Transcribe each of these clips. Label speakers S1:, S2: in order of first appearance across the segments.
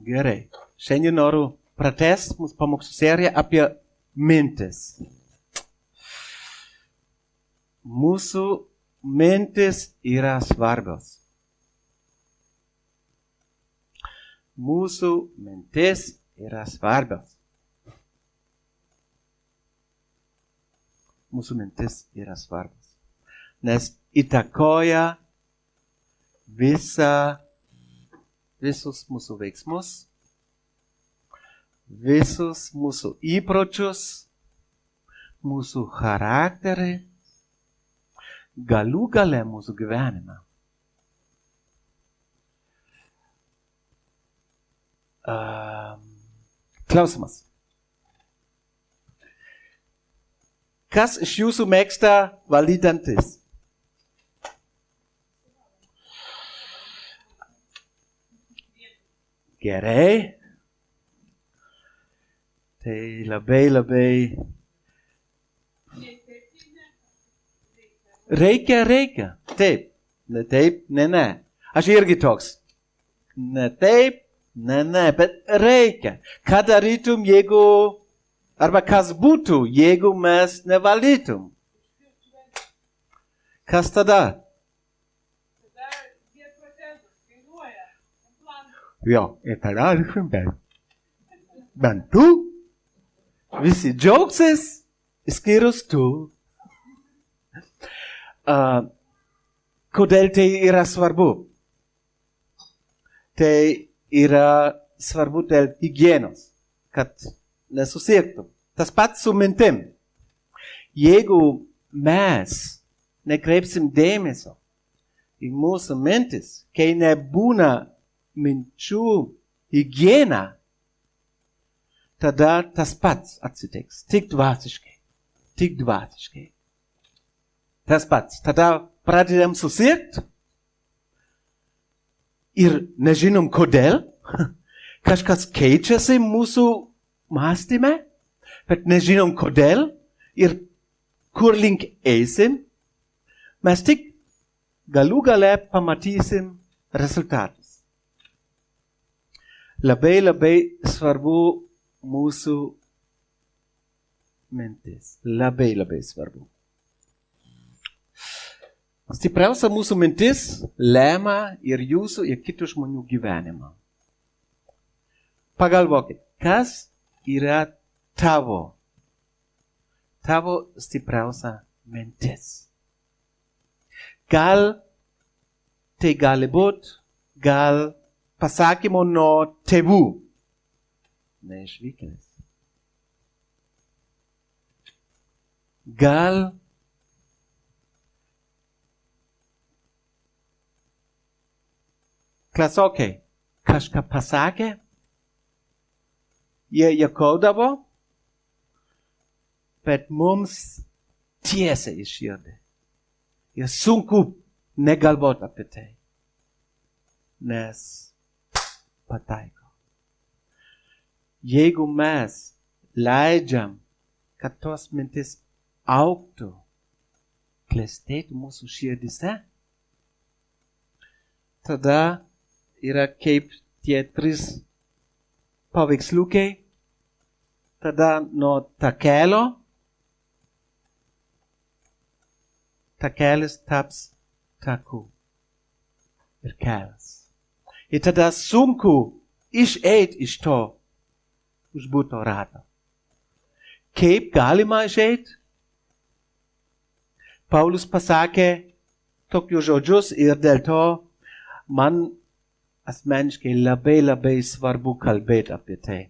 S1: Gerai. Šiandien noriu pratęsti mūsų pamokslų seriją apie mintis. Mūsų mintis yra svarbios. Mūsų mintis yra svarbios. Mūsų mintis yra svarbios. Nes įtakoja visus mūsų veiksmus, visus mūsų įpročius, mūsų charakterį, galų gale mūsų gyvenimą. Klausimas. Kas iš jūsų mėgsta valyti dantis? Gerai. Tai labai. Reikia. Taip. Ne taip, ne. Aš irgi toks. Ne taip, ne, bet reikia. Ką darytum, jeigu, arba kas būtų, jeigu mes nevalytum? Kas tada? Jo, ir tada bent tu, visi džiaugsis, išskyrus tu. Kodėl tai yra svarbu? Tai yra svarbu dėl higienos, kad nesusirgtum. Tas pats su mintim. Jeigu mes nekreipsim dėmesio į mūsų mintis, kai nebūna minčių higiena, tada tas pats atsitiks. Tik dvasiškai. Tas pats. Tada pradedam susirgt ir nežinom kodėl. Kažkas keičiasi mūsų mąstyme, bet nežinom kodėl ir kur link eisim. Mes tik galų gale pamatysim rezultatus. Labai svarbu mūsų mintis. Labai svarbu. Stipriausia mūsų mintis lemia ir jūsų, ir kitų žmonių gyvenimą. Pagalvokit, kas yra tavo stipriausia mintis? Gal tai gali būt, gal pasakymo nuo tėvų. Neišvykėlis. Gal klasiokai kažką pasakė, jie juokaudavo, bet mums tiesiai į širdį. Ir sunku negalvot apie tai, nes pataiko. Jeigu mes leidžiam, kad tos mintis augtų, klestėtų mūsų širdyse, tada yra kaip tie 3 paveiksliukai, tada nuo takelis taps taku ir kelias. Ir tada sunku išeit iš to užburto rato. Kaip galima išeit? Paulius pasakė tokius žodžius ir dėl to man asmeniškai labai svarbu kalbėti apie tai.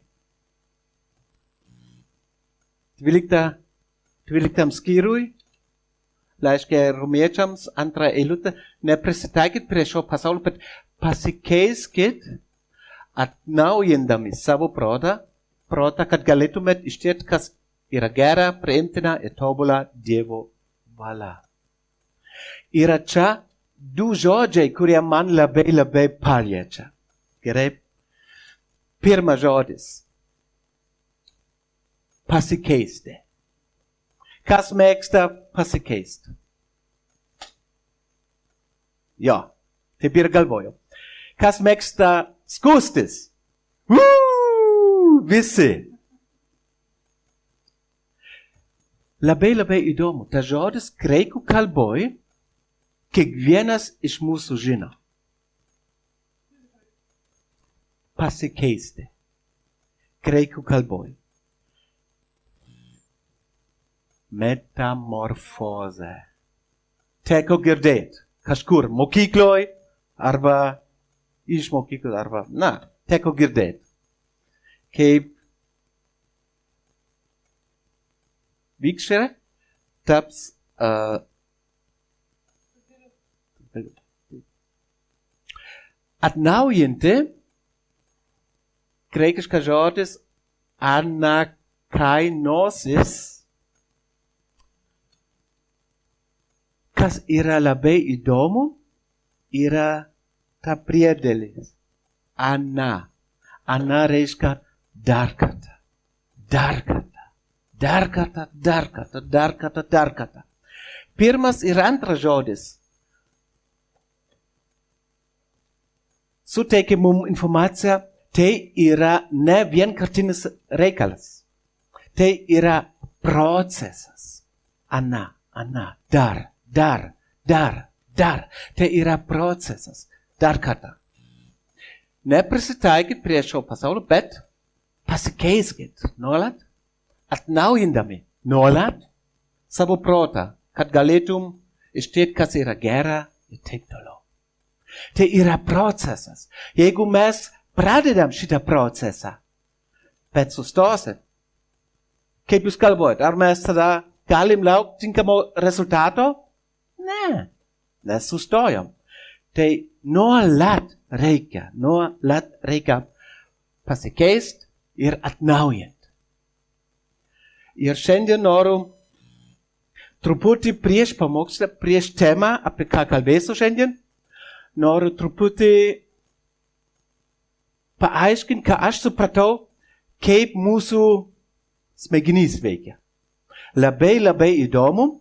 S1: 12 skyriui, laiške romiečiams, 2 eilutė, neprisitaikit prie šio pasaulio, bet pasikeiskit atnaujindami savo protą, kad galėtumėt ištirti, kas yra gera, priimtina ir tobula Dievo valia. Yra čia 2 žodžiai, kurie man labai paliečia. Gerai? Pirmas žodis. Pasikeisti. Kas mėgsta pasikeisti? Jo, taip ir galvoju. Kas mėgsta skųstis? Visi. Labai įdomu. Ta žodis graikų kalboj kiekvienas iš mūsų žino. Pasikeisti. Graikų kalboj. Metamorfozė. Teko girdėt. Kažkur mokykloj, arba iš mokyklos, arba, teko girdėt. Kaip vikšrė taps atnaujinti graikiškas žodis anakainosis, kas yra labai įdomu, yra ta priedėlis. Ana. Ana reiškia dar kartą. Dar kartą. Dar kartą, dar kartą, dar kartą, dar kartą. Pirmas ir antras žodis suteikia mums informaciją, tai yra ne vienkartinis reikalas. Tai yra procesas. Ana, dar. Tai yra procesas. Dar kartą. Neprisitaikit prie šio pasaulio, bet pasikeiskit nuolat, atnaujindami nuolat savo protą, kad galėtum ištirti, kas yra gera ir taip toliau. Tai yra procesas. Jeigu mes pradedam šitą procesą, bet sustosim, kaip jūs galvojat, ar mes tada galim laukti tinkamo rezultato? Ne, nesustojam. Tai nuolat reikia pasikeist ir atnaujint. Ir šiandien noriu truputį prieš pamokslą, prieš temą, apie ką kalbėsiu šiandien, noriu truputį paaiškinti, ką aš supratau, kaip mūsų smegenys veikia. Labai įdomu,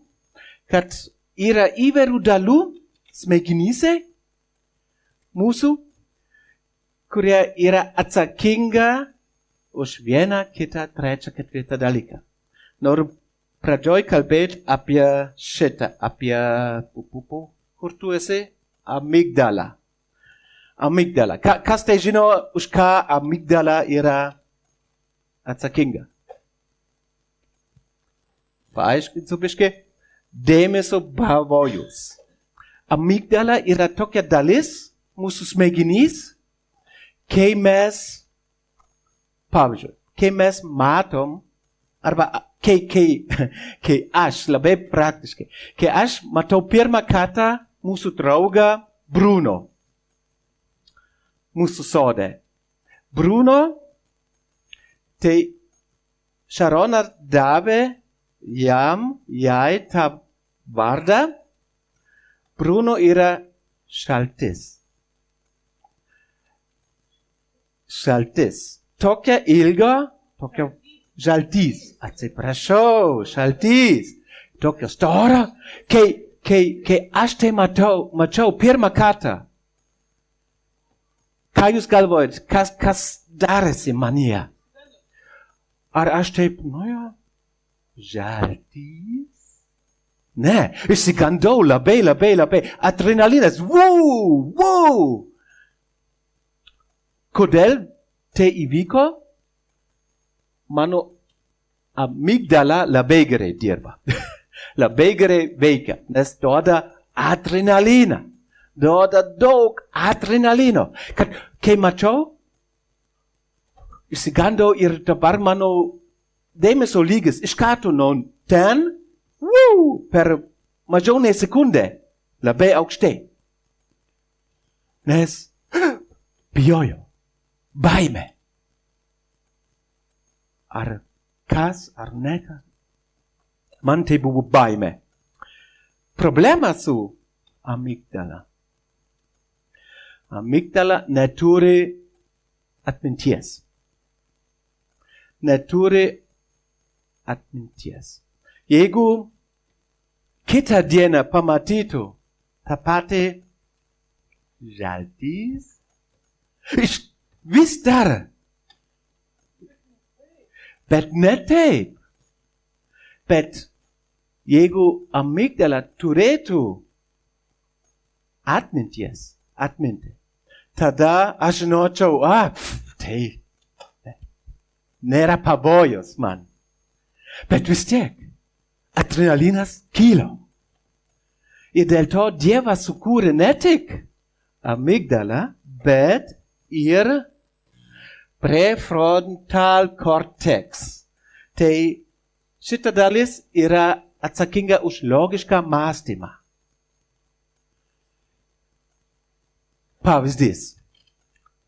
S1: kad yra įvairių dalių smegenyse mūsų, kurie yra atsakinga už vieną, kitą, trečią, ketvirtą dalyką. Noriu pradžioj kalbėti apie šitą, apie, kur tu esi? Amygdala. Amygdala. Kas tai žino, už ką amygdala yra atsakinga? Paaiškinsiu biškį. Dėmesio pavojus. Amygdala yra tokia dalis mūsų smegenys, kai mes, pavyzdžiui, kai mes matom, arba kai aš, labai praktiškai, kai aš matau pirmą kartą mūsų draugą Bruno, mūsų sode. Bruno, tai Šarona davė jai tą vardą. Bruno yra šaltis. Šaltis. Tokia ilga, tokia žaltys. Atsiprašau, šaltys. Tokia stora. Kai aš tai mačiau pirmą kartą, ką jūs galvojat, kas darėsi manyje? Ar aš taip, žaltys? Ne, išsigandau labai. Adrenalinas, wow! Kodėl tai įvyko? Mano amygdala labai gerai dirba. Labai gerai veikia, nes duoda adrenaliną. Duoda daug adrenalino. Kad kai mačiau, išsigandau ir dabar mano dėmesio lygis iš karto nuo ten, per mažiau nei sekundę, labai aukštai. Nes bijojau. Baimė. Ar kas, ar ne kas? Man tai buvo baimė. Problema su amygdala. Amygdala neturi atminties. Jeigu kitą dieną pamatytų tą patį žaltys, vis dar Bet ne taip. Bet jeigu amygdala turėtų atminti, tada aš žinočiau, tai nėra pavojus man. Bet vis tiek, adrenalinas kyla. Ir dėl to Dievas sukūrė ne tik amygdala, bet ir prefrontal cortex. Tai šita dalis yra atsakinga už logišką mąstymą. Pavyzdys.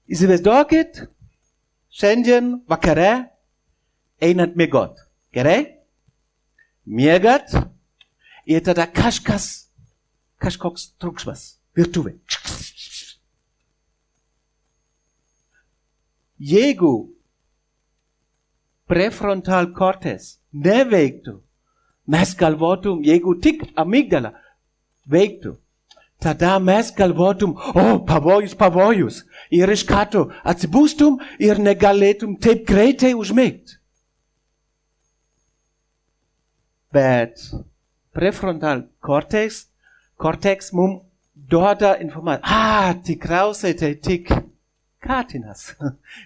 S1: Įsivaizduokit, šiandien vakare einat miegot. Gerai? Miegat ir tada kažkoks triukšmas virtuvė. Jeigu prefrontal cortex neveiktų, mes galvotum, jeigu tik amygdala veiktų, tada mes galvotum, pavojus. Ir iš karto atsibūstum ir negalėtum taip greitai užmigt. Bet prefrontal cortex mums duoda informaciją. Tikriausiai tai tik katinas,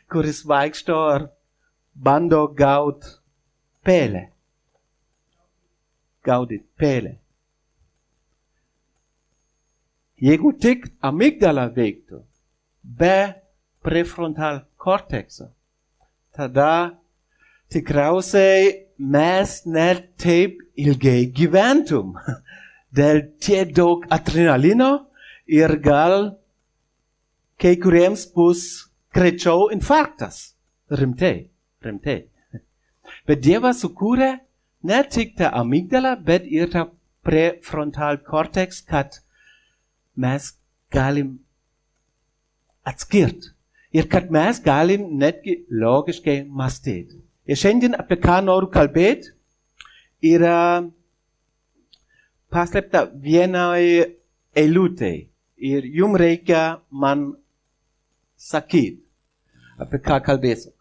S1: kuris vaikšto ar bando gaudyt pėlę. Jeigu tik amygdala veiktų be prefrontal cortexo, tada tikriausiai mes net taip ilgai gyventum. Dėl tiek daug adrenalino ir gal kai kuriems bus greičiau infarktas. Rimtai. Bet Dievas sukūrė ne tik tą amygdalą, bet ir tą prefrontal cortex, kad mes galim atskirt. Ir kad mes galim netgi logiškai mąstyti. Ir šiandien apie ką noriu kalbėti, yra paslėpta vienai eilutei. Ir jums reikia man sakyti, apie ką kalbėsiu.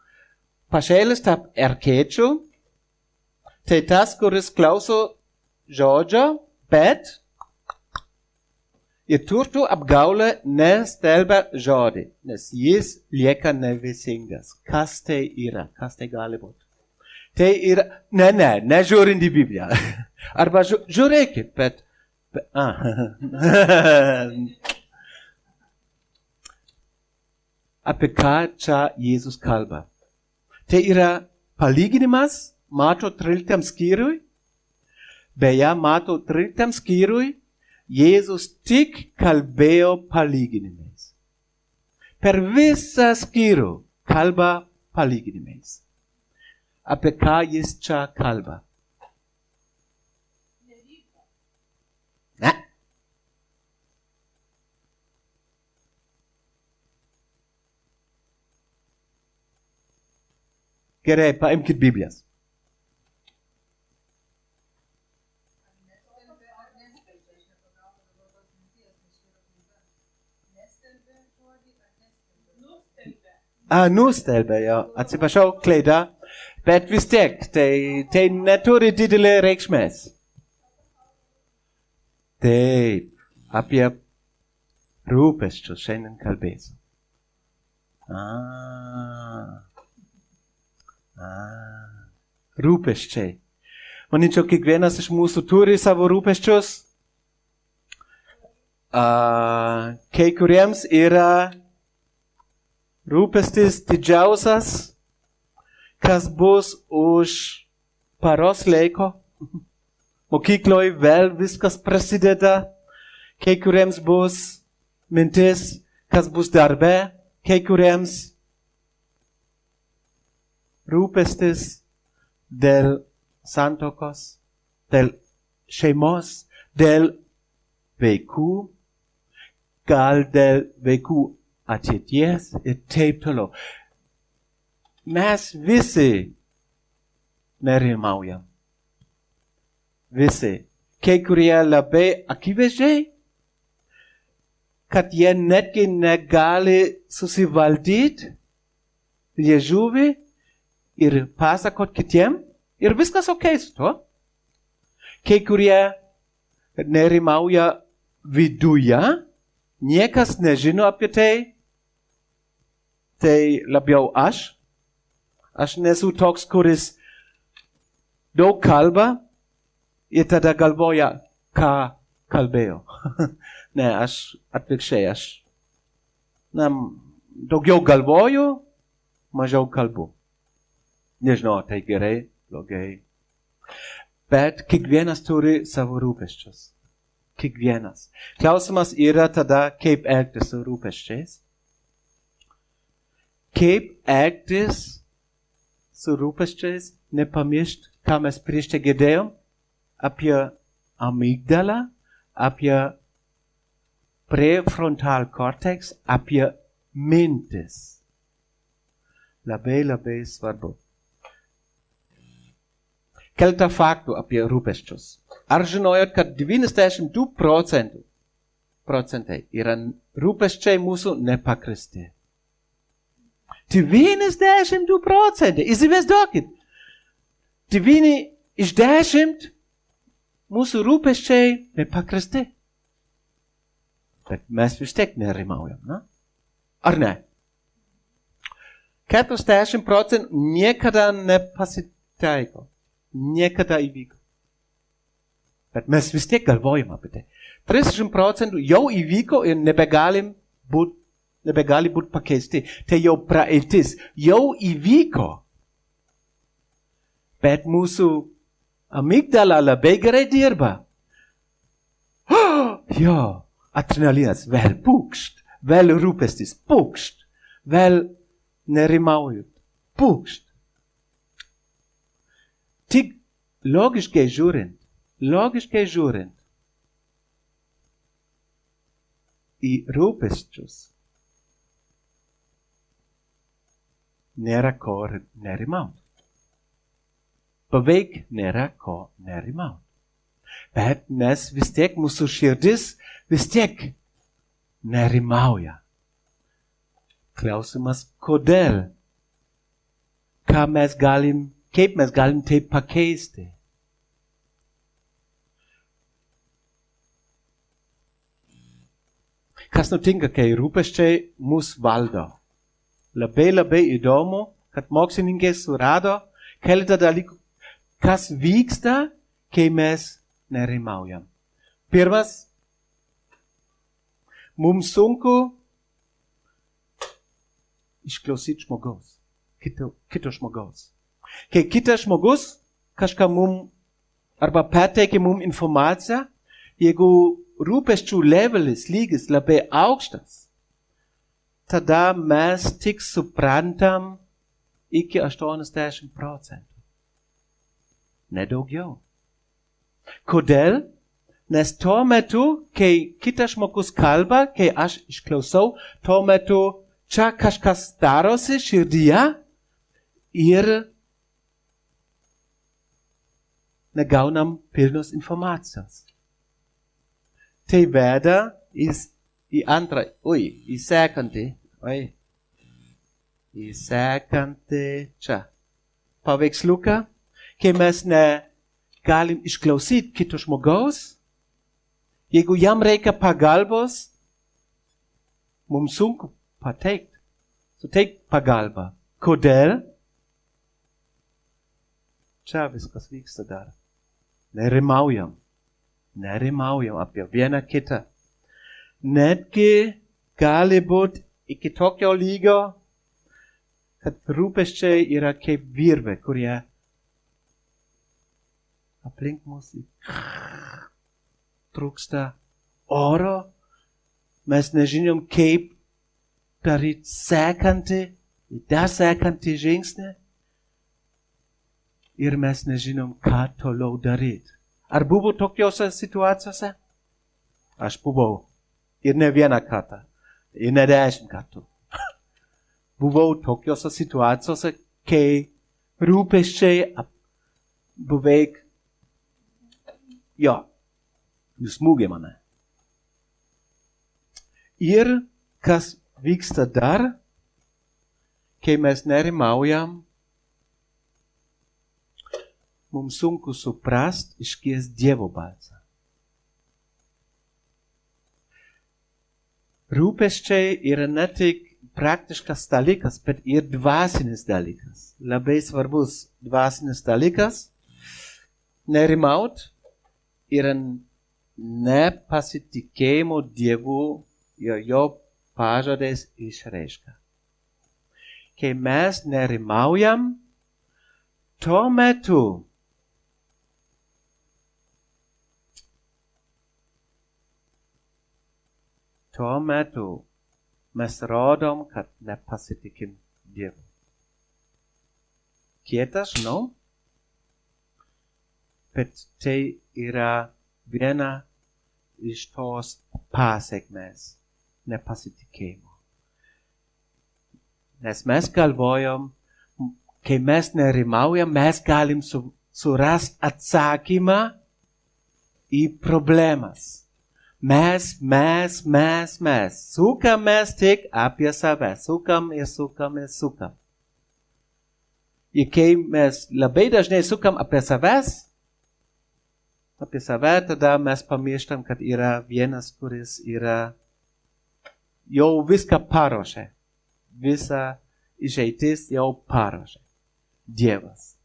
S1: Pašėlis tarp erkėčių, tai tas, kuris klauso žodžio, bet ir turtų apgaulę nestelbia žodį, nes jis lieka neveisingas. Kas tai yra? Kas tai gali būti? Tai yra, nežiūrint į Bibliją. Arba žiūrėkit, bet apie ką čia Jėzus kalba? Tai yra palyginimas Mato 13 skyriui. Beje, Mato 13 skyriui Jėzus tik kalbėjo palyginimais. Per visą skyrių kalba palyginimais. Apie ką jis čia kalba? Ne. Gerai, paimkit Biblijas. Nustelbė, jo. Atsiprašau, klaida. Bet vis tiek, tai neturi didelį reikšmės. Taip, apie rūpesčius šiandien kalbėsiu. Rūpesčiai. Manyčiau, kiekvienas iš mūsų turi savo rūpesčius. Kai kuriems yra rūpestis didžiausias, kas bus už paros laiko. Mokykloj vėl viskas prasideda. Kai kuriems bus mintis, kas bus darbe. Kai kuriems rūpestis dėl santokos, dėl šeimos, dėl vaikų, gal dėl vaikų ateities ir taip toliau. Mes visi nerimaujam. Visi. Kai kurie labai akivaizdžiai, kad jie netgi negali susivaldyti liežuvį ir pasakot kitiem, ir viskas okei su to. Kai kurie nerimauja viduje, niekas nežino apie tai, tai labiau aš. Aš nesu toks, kuris daug kalba, ir tada galvoja, ką kalbėjo. Ne, aš atvirkščiai, aš daugiau galvoju, mažiau kalbu. Nežinau, tai gerai, blogai. Bet kiekvienas turi savo rūpesčius. Kiekvienas. Klausimas yra tada, kaip elgtis su rūpesčiais. Kaip elgtis su rūpesčiais, nepamiršt, ką mes prieš tai girdėjom apie amygdalą, apie prefrontal cortex, apie mintis. Labai, labai svarbu. Keletą faktų apie rūpesčius. Ar žinojot, kad 92% yra rūpesčiai mūsų nepakristi? 92%! Įsivaizduokit! 9 iš 10 mūsų rūpesčiai nepakristi. Bet mes vis tiek nerimaujam, ne? Ar ne? 40% niekada nepasitaiko. Niekada įvyko. Bet mes vis tiek galvojam apie tai. 30% jau įvyko ir nebegali būt pakeisti. Tai jau praeitis. Jau įvyko. Bet mūsų amygdala labai gerai dirba. Jo, adrenalinas vėl pūkšt. Vėl rūpestis pūkšt. Vėl nerimaujot pūkšt. Tik logiškai žiūrint, į rūpesčius nėra ko nerimaut. Beveik nėra ko nerimaut. Bet mes vis tiek, mūsų širdis vis tiek nerimauja. Klausimas, kodėl? Kaip mes galim tai pakeisti? Kas nutinka, kai rūpesčiai mus valdo? Labai įdomu, kad mokslininkai surado keletą dalykų, kas vyksta, kai mes nerimaujam. Pirmas, mums sunku išklausyti žmogaus, kito žmogaus. Kai kitas žmogus kažką arba pateikia mums informaciją, jeigu rūpesčių levelis, lygis labai aukštas, tada mes tik suprantam iki 80%. Nedaugiau. Kodėl? Nes tuo metu, kai kitas žmogus kalba, kai aš išklausau, tuo metu čia kažkas darosi širdyje ir negaunam pilnos informacijos. Tai veda į antrą, į sekantį čia paveiksliuką, kai mes negalim išklausyti kito žmogaus, jeigu jam reikia pagalbos, mums sunku suteikt pagalbą. Kodėl? Čia viskas vyksta dar. Nerimaujam apie vieną kitą. Netgi gali būti iki tokio lygio, kad rūpesčiai yra kaip virvė, kurie aplink mus trūksta oro. Mes nežinom, kaip daryti sekantį žingsnį. Ir mes nežinom, ką toliau daryti. Ar buvo tokiose situacijose? Aš buvau. Ir ne vieną kartą. Ir ne 10 kartų. Buvau tokiose situacijose, kai rūpesčiai beveik, nusmūgė mane. Ir kas vyksta dar, kai mes nerimaujam, mums sunku suprast, išties Dievo balsą. Rūpesčiai yra ne tik praktiškas dalykas, bet ir dvasinis dalykas. Labai svarbus dvasinis dalykas. Nerimaut yra nepasitikėjimo Dievu ir jo pažadais išreiška. Kai mes nerimaujam, tuo metu mes rodom, kad nepasitikim Dievu. Kieta, žinau, bet tai yra viena iš tos pasekmės nepasitikėjimo. Nes mes galvojam, kai mes nerimaujam, mes galim surast atsakymą į problemas. Mes. Sukamės tik apie save. Sukam. Ir kai mes labai dažnai sukam apie save, tada mes pamirštam, kad yra vienas, kuris yra jau viską paruošė. Visa išeitis jau paruošė. Dievas.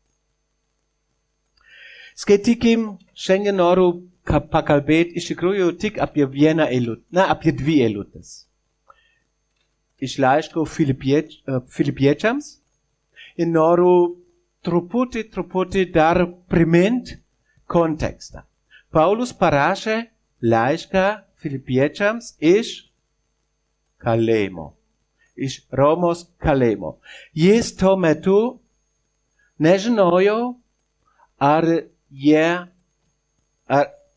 S1: Skaitykim, šiandien noriu pakalbėti iš tikrųjų tik apie vieną eilutę, apie dvi eilutes. Iš laiško Filipiečiams ir noriu truputį dar primint kontekstą. Paulus parašė laišką Filipiečiams iš kalėjimo. Iš Romos kalėjimo. Jis tuo metu nežinojo, ar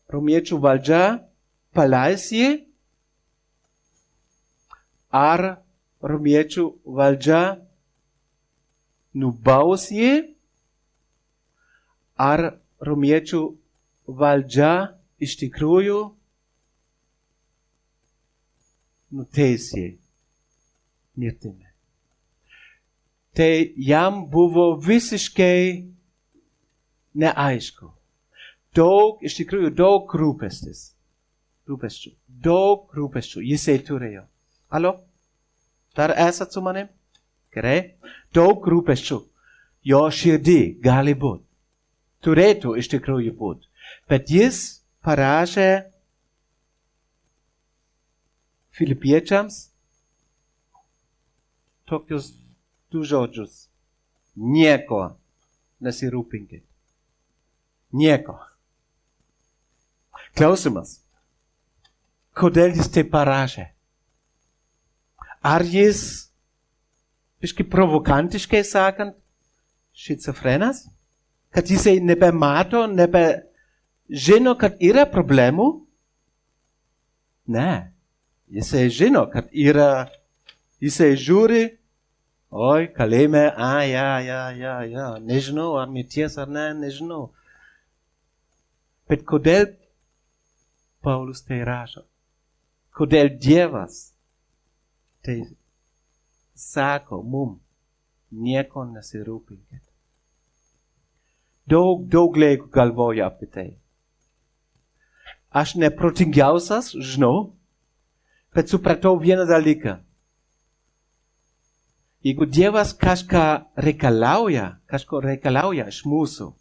S1: romiečių valdžia paleis jį, ar romiečių valdžia nubaus jį, ar romiečių valdžia iš tikrųjų nuteis jį mirtimi. Tai jam buvo visiškai neaišku. Iš tikrųjų daug rūpesčių. Daug rūpesčių jisai turėjo. Alo? Dar esat su manim? Gerai? Daug rūpesčių. Jo širdį gali būt. Turėtų iš tikrųjų būt. Bet jis parašė Filipiečiams tokius du žodžius. Nieko nesirūpinkit. Nieko. Klausimas. Kodėl jis tai parašė? Ar jis, biški provokantiškai sakant, šizofrenas? Kad jisai nebemato, nebežino, kad yra problemų? Ne. Jisai žino, kad yra, jisai žiūri, oi, kalėjime, ja, nežinau, ar mirties ar ne, nežinau. Bet kodėl Paulus tai rašo? Kodėl Dievas tai sako mum, nieko nesirūpinkit. Daug laiko galvoju apie tai. Aš neprotingiausias, žinau, bet supratau vieną dalyką. Jeigu Dievas kažko reikalauja iš mūsų,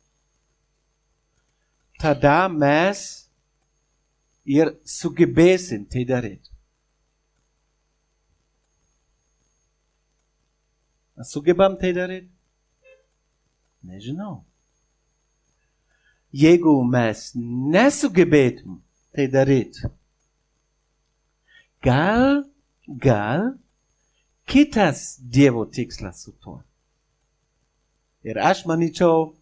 S1: tada mes ir sugebėsim tai daryti. Sugebam tai daryti? Nežinau. Jeigu mes nesugebėtum tai daryti, gal kitas Dievo tikslas su tuo. Ir aš manyčiau,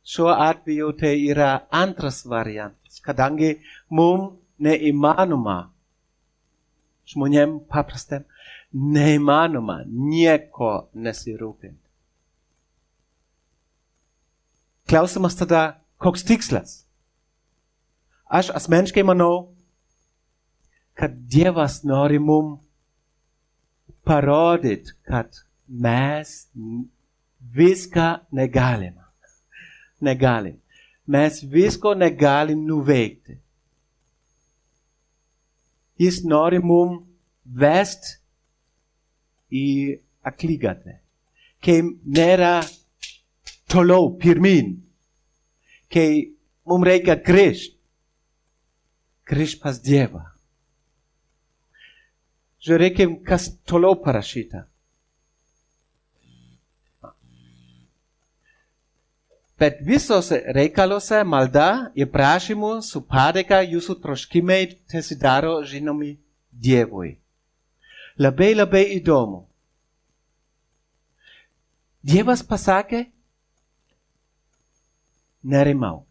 S1: šiuo atveju tai yra antras variantas, kadangi mum neįmanoma, žmonėm paprastam, neįmanoma nieko nesirūpinti. Klausimas tada, koks tikslas? Aš asmeniškai manau, kad Dievas nori mum parodyti, kad mes viską negalime. negalim. Mēs visko negalim nuveikti. Jis nori mum vest į akligatvę. Kai nėra toliau pirmin. Kai mum reikia grįžt. Grįžt pas Dievą. Žiūrėkim, kas toliau parašyta. Bet visose reikaluose malda ir prašymu su padėka jūsų troškimai tesidaro žinomi Dievui. Labai įdomu. Dievas pasakė, nerimauk.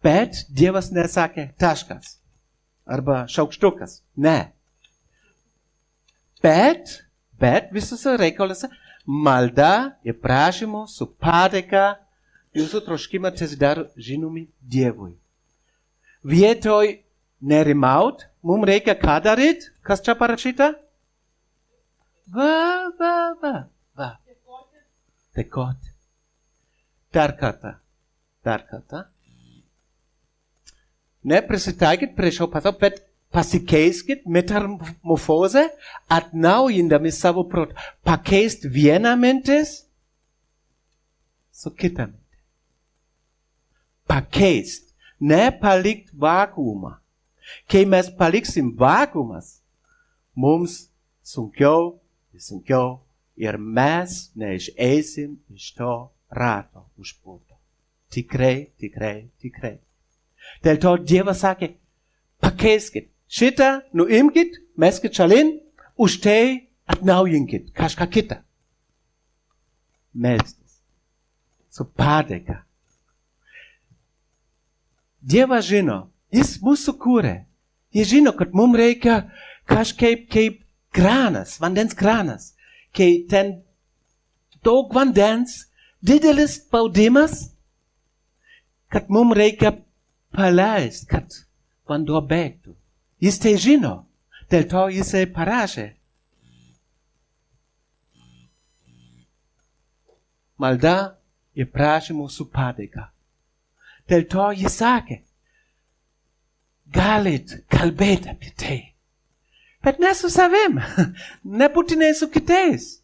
S1: Bet Dievas nesakė taškas arba šaukštukas. Ne. Bet visose reikaluose malda ir prašymu su padėka jūsų troškimai tesidaro žinomi Dievui. Vietoj nerimaut, mum reikia ką daryt? Kas čia parašyta? Va. Dėkoti. Dar kartą. Neprisitaikit prie šio pasaulio, bet pasikeiskit metamorfozę, atnaujindami savo protą. Pakeist vieną mintis su kita mintis. Pakeist. Nepalikt vakuumą. Kai mes paliksim vakuumas, mums sunkiau ir mes neišeisim iš to rato užpulto. Tikrai. Dėl to Dievas sakė, pakeiskit. Šitą nuimkit, meskit šalin, už tai atnaujinkit kažką kitą. Melstis. Su padėka. Dievas žino, jis mūsų kūrė. Jis žino, kad mums reikia kažkaip kaip kranas, vandens kranas. Kai ten daug vandens, didelis spaudimas, kad mums reikia paleist, kad vanduo bėgtų. Jis tai žino, dėl to jisai parašė. Malda ir prašymų su padėka. Dėl to jis sakė, galit kalbėti apie tai. Bet ne su savim, nebūtinai su kitais.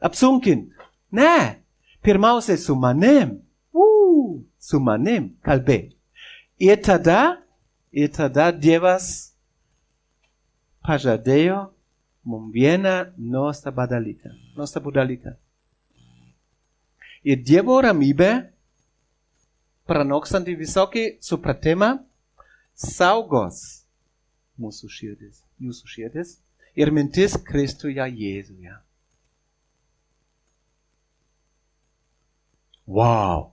S1: Apsunkint. Ne, pirmiausia su manim. Su manim kalbėti. Ir tada Dievas pažadėjo mums vieną nuostabų dalyką. Ir Dievo ramybė, pranokstanti visokį supratimą, saugos mūsų širdis ir mintis Kristuje Jėzuje. Wow!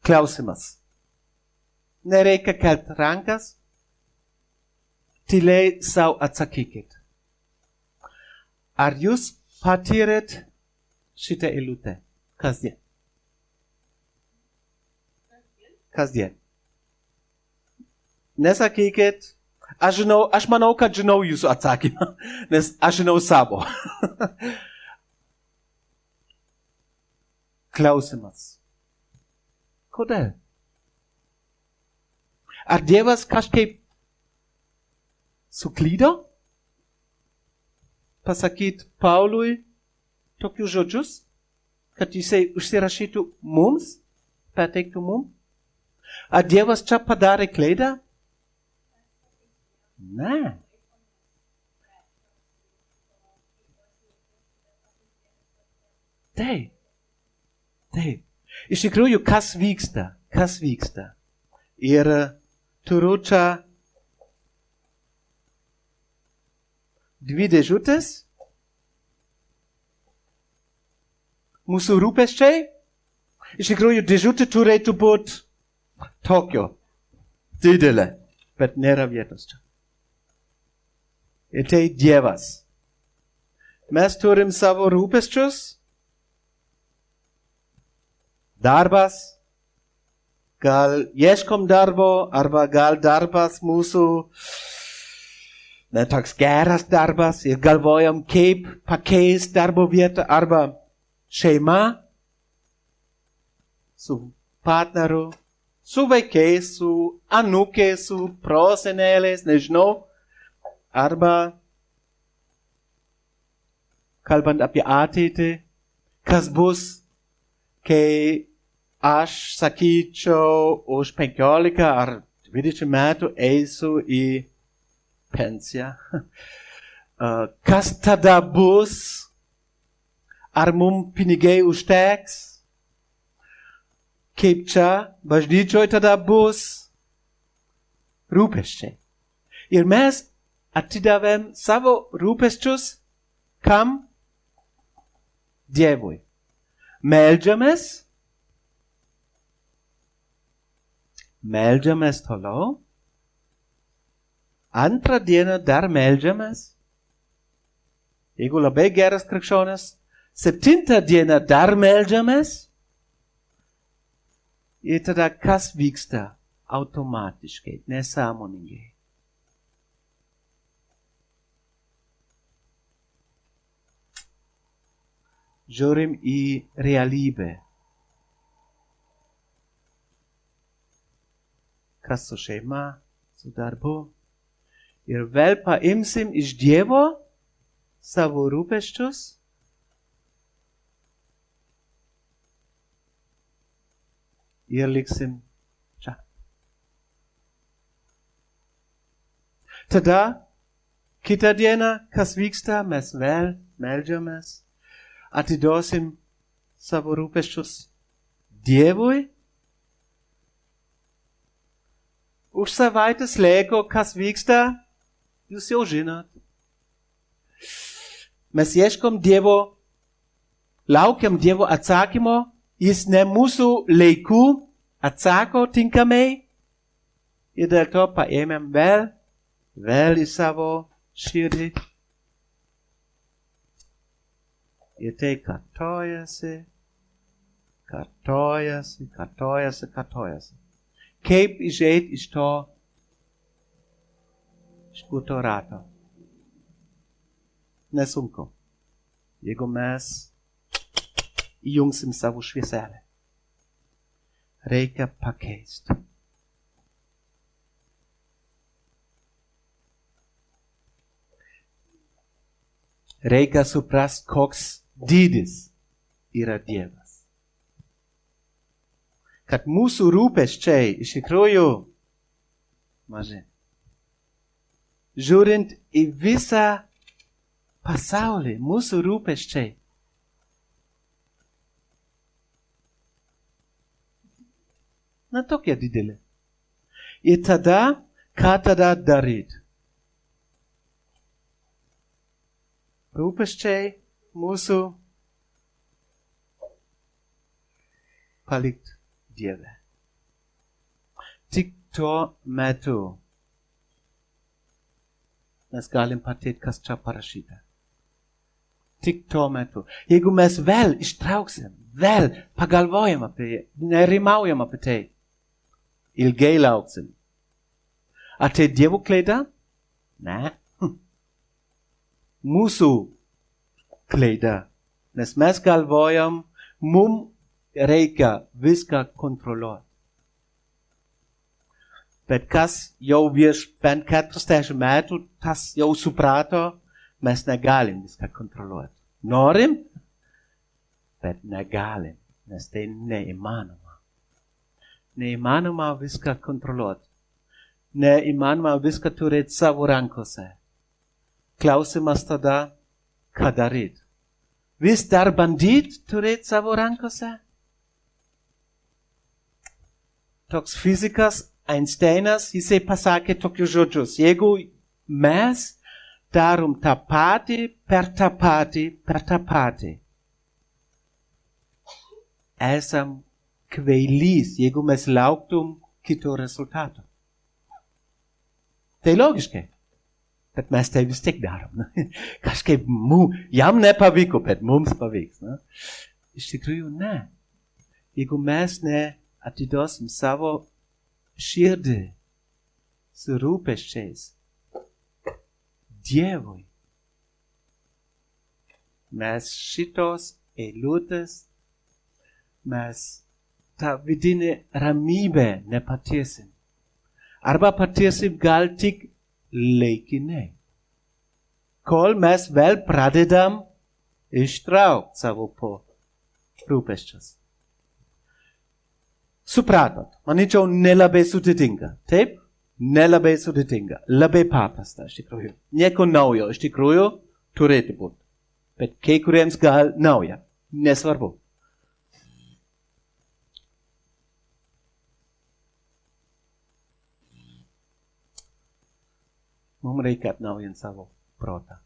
S1: Klausimas. Nereikia kelt rankas, tyliai sau atsakykit. Ar jūs patyrėt šitą eilutę kasdien? Kasdien. Nesakykit, aš manau, kad žinau jūsų atsakymą, nes aš žinau savo. Klausimas. Kodėl? Ar Dievas kažkaip suklydo? Pasakyt Paului tokius žodžius, kad jisai užsirašytų mums, pateiktų mums? Ar Dievas čia padarė klaidą? Ne. Taip. Iš tikrųjų, kas vyksta? Ir turiu čia dvi dėžutės. Mūsų rūpesčiai. Iš tikrųjų, dėžutė turėtų būti tokio didelė, bet nėra vietos čia. Ir tai Dievas. Mes turim savo rūpesčius. Darbas. Gal ieškom darbo, arba gal darbas mūsų netoks geras darbas ir galvojam, kaip pakeist darbo vietą, arba šeima, su partneriu, su vaikais, su anūkais, su proseneliais, nežinau, arba kalbant apie ateitį, kas bus, kai aš sakyčiau už 15 ar 20 metų eisiu į pensiją. Kas tada bus? Ar mums pinigai užteks? Kaip čia bažnyčioje tada bus? Rūpesčiai. Ir mes atidavėm savo rūpesčius kam? Dievui. Meldžiamės toliau. Antrą dieną dar meldžiamės. Jeigu labai geras krikščionis, 7 dieną dar meldžiamės. Ir tada kas vyksta? Automatiškai, nesąmoningai. Žiūrim į realybę. Kas su šeima, su darbu. Ir vėl paimsim iš Dievo savo rūpesčius. Ir liksim čia. Tada, kitą dieną, kas vyksta, mes vėl meldžiamės. Atiduosim savo rūpesčius Dievui. Už savaitės laiko, kas vyksta, jūs jau žinot. Mes ieškom Dievo, laukiam Dievo atsakymo, jis ne mūsų laiku atsako tinkamai. Ir dėl to paėmėm vėl į savo širdį. Ir tai kartojasi. Kaip išeit iš to škurto rato? Nesunku. Jeigu mes įjungsim savo švieselę. Reikia pakeisti. Reikia suprast, koks dydis yra Dievas. Kad mūsų rūpesčiai iš tikrųjų maži. Žiūrint į visą pasaulį, mūsų rūpesčiai na tokie dideli. Ir tada, ką tada daryt? Rūpesčiai mūsų palikt Dieve. Tik tuo metu mes galim patėti, kas čia parašyta. Tik tuo metu. Jeigu mes vėl ištrauksim, vėl pagalvojam apie, nerimaujam apie tai, ilgai lauksim. Ar tai Dievo klaida? Ne. Mūsų klaida. Nes mes galvojam, mums reikia viską kontroliuoti. Bet kas jau virš bent 40 metų, tas jau suprato, mes negalim viską kontroliuoti. Norim, bet negalim, nes tai neįmanoma. Neįmanoma viską kontroliuoti. Neįmanoma viską turėti savo rankose. Klausimas tada, ką daryt? Vis dar bandyt turėti savo rankose? Toks fizikas Einsteinas, jisai pasakė tokius žodžius. Jeigu mes darom tą patį, per tą patį, esam kvailys, jeigu mes lauktum kito rezultato. Tai logiškai. Bet mes tai vis tiek darom. Kažkaip jam nepavyko, bet mums pavyks. Ne? Iš tikrųjų, ne. Jeigu mes neatiduosim savo širdį su rūpesčiais Dievui, mes šitos eilutes, mes tą vidinį ramybę nepatirsim. Arba patirsim gal tik laikinai. Kol mes vėl pradedam ištraukt savo rūpesčius. Supratot, manyčiau, nelabai sudėtinga. Taip? Nelabai sudėtinga. Labai paprasta, iš tikrųjų. Nieko naujo, iš tikrųjų, turėtų būti. Bet kai kuriems gal nauja. Nesvarbu. Mums reikia atnaujinti savo protą.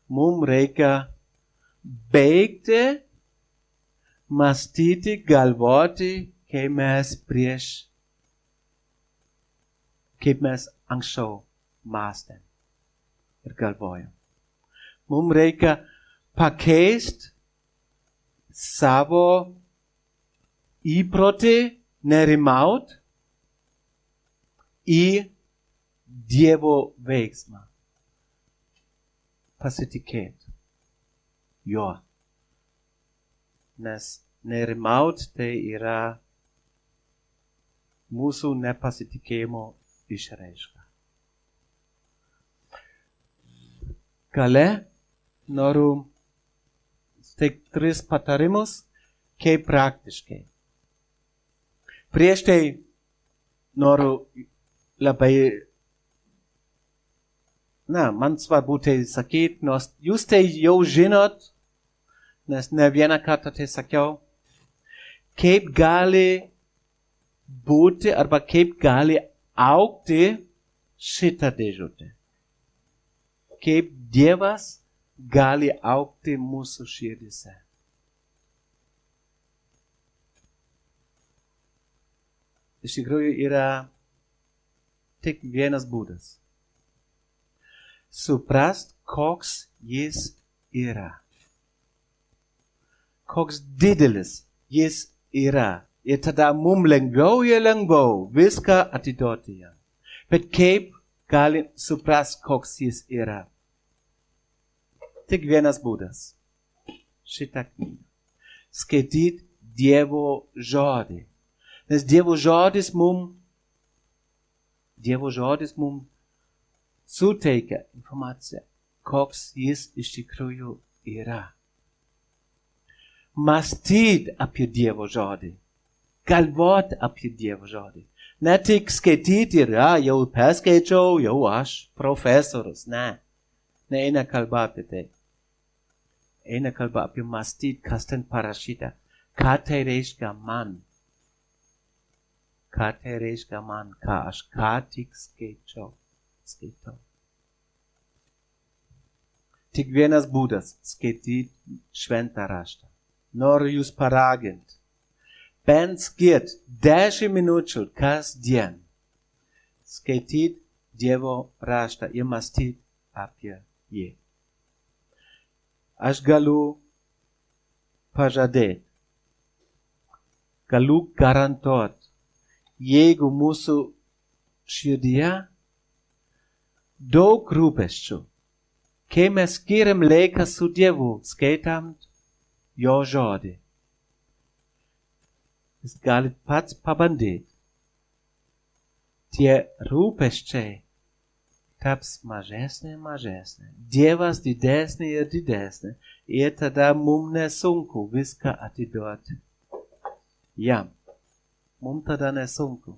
S1: Mums reikia baigti mąstyti, galvoti, kaip mes anksčiau mąstėm ir galvojam. Mums reikia pakeisti savo įprotį nerimaut į Dievo veiksmą. Pasitikėti jo. Nes nerimaut tai yra mūsų nepasitikėjimo išraiška. Gale noriu steigti 3 patarimus, kaip praktiškai. Prieš tai noriu labai man svarbu tai sakyti, nors jūs tai jau žinot, nes ne vieną kartą tai sakiau, kaip gali būti arba kaip gali augti šitą dėžutę. Kaip Dievas gali augti mūsų širdise. Iš tikrųjų yra tik vienas būdas. Suprast, koks jis yra. Koks didelis jis yra. Ir tada mums lengviau viską atiduoti jam. Bet kaip gali suprast, koks jis yra? Tik vienas būdas. Šitą knygą. Skaityt Dievo žodį. Nes Dievo žodis mums suteikia informaciją, koks jis iš tikrųjų yra. Mąstyt apie Dievo žodį. Galvot apie Dievo žodį. Ne tik skaityti ir jau perskaičiau, jau aš profesorius. Ne. Neina kalba apie tai. Eina kalba apie mąstyt, kas ten parašyta. Ką tai reiškia man. Ką tai reiškia man, ką aš ką tik skaitau. Tik vienas būdas skaityti šventą raštą. Noriu jūs paraginti. Bent skirt 10 minučių kasdien. Skaityti Dievo raštą ir mąstyti apie jį. Aš galiu pažadėti. Galiu garantuoti. Jeigu mūsų širdyje daug rūpesčių, kai mes skiriam laiką su Dievu, skaitant jo žodį. Jūs galit pats pabandyti. Tie rūpesčiai taps mažesnė. Dievas didesnė ir didesnė. Ir tada mums nesunku viską atiduoti jam. Mums tada nesunku.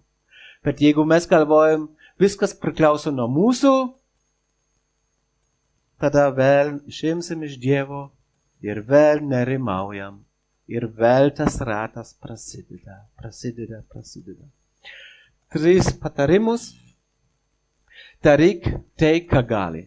S1: Bet jeigu mes galvojam, viskas priklauso nuo mūsų, tada vėl išimsim iš Dievo ir vėl nerimaujam. Ir vėl tas ratas prasideda. 3 patarimus. Daryk tai, ką gali.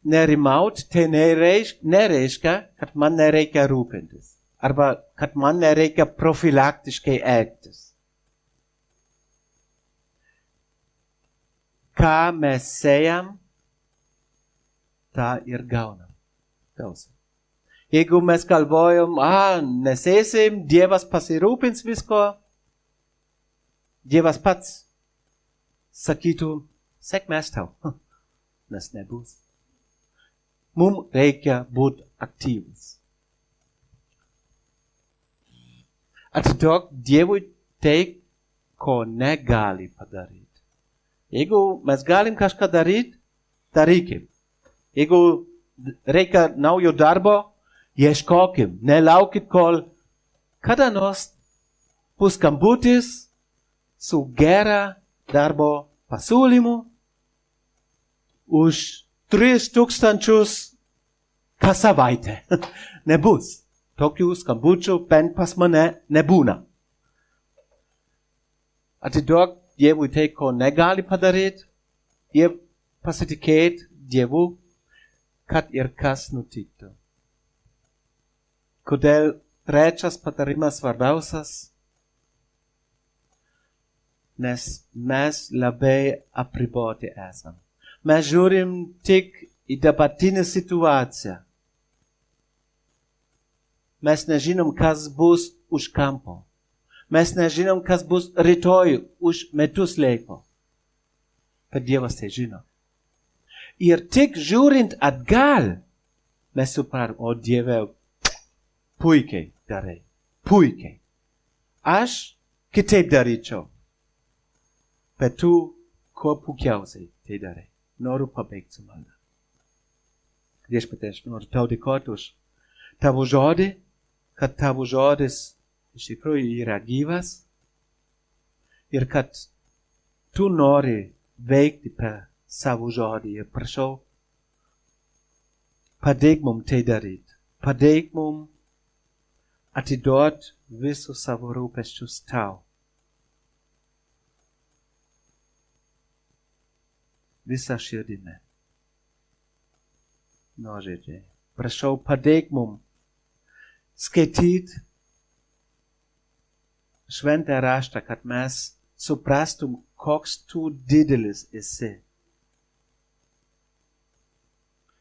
S1: Nerimaut tai nereiškia, kad man nereikia rūpintis. Arba kad man nereikia profilaktiškai elgtis. Ką mes sėjam, tą ir gaunam. Gausim. Jeigu mes galvojam, nesėsim, Dievas pasirūpins visko, Dievas pats sakytų, sėkmės tau. nes nebus. Mums reikia būti aktyvus. Atiduok Dievui tai, ko negali padaryti. Jeigu mes galim kažką daryti, darykim. Jeigu reikia naujo darbo, ieškokim. Nelaukit, kol kada nors bus skambutis su gera darbo pasiūlymu už 3,000 kas savaitę. Nebus. Tokių skambučių bent pas mane nebūna. Atiduok Dievui tai, ko negali padaryti, ir pasitikėt Dievu, kad ir kas nutiktų. Kodėl trečias patarimas svarbiausias? Nes mes labai apriboti esam. Mes žiūrim tik į dabartinę situaciją. Mes nežinom, kas bus už kampo. Mes nežinom, kas bus rytoj už metus laiko. Bet Dievas tai žino. Ir tik žiūrint atgal, mes suprantam, o Dieve, puikiai darai. Puikiai. Aš kitaip daryčiau. Bet tu, kuo puikiausiai tai darai. Noriu pabaigti su malda. Viešpatie, aš noriu tau dėkoti už tavo žodį, kad tavo žodis iš tikrųjų yra gyvas ir kad tu nori veikti per savo žodį. Ir prašau, padėk mums tai daryti. Padėk mums atiduoti visus savo rūpesčius tau. Visa širdimi. Nuoširdžiai. Prašau, padėk mums skaityt šventą raštą, kad mes suprastum, koks tu didelis esi.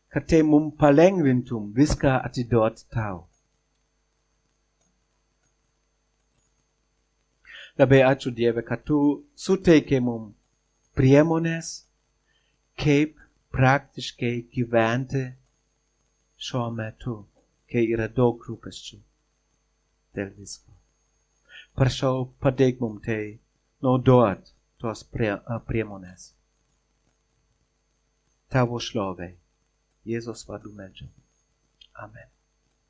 S1: Kad tai mums palengvintum viską atiduot tau. Labai ačiū Dieve, kad tu suteikė mums priemonės, kaip praktiškai gyventi šiuo metu, kai yra daug rūpesčių dėl visko. Prašau, padėk mums tai naudot tos priemonės. Tavo šlovei. Jėzus vardu meldžiu. Amen.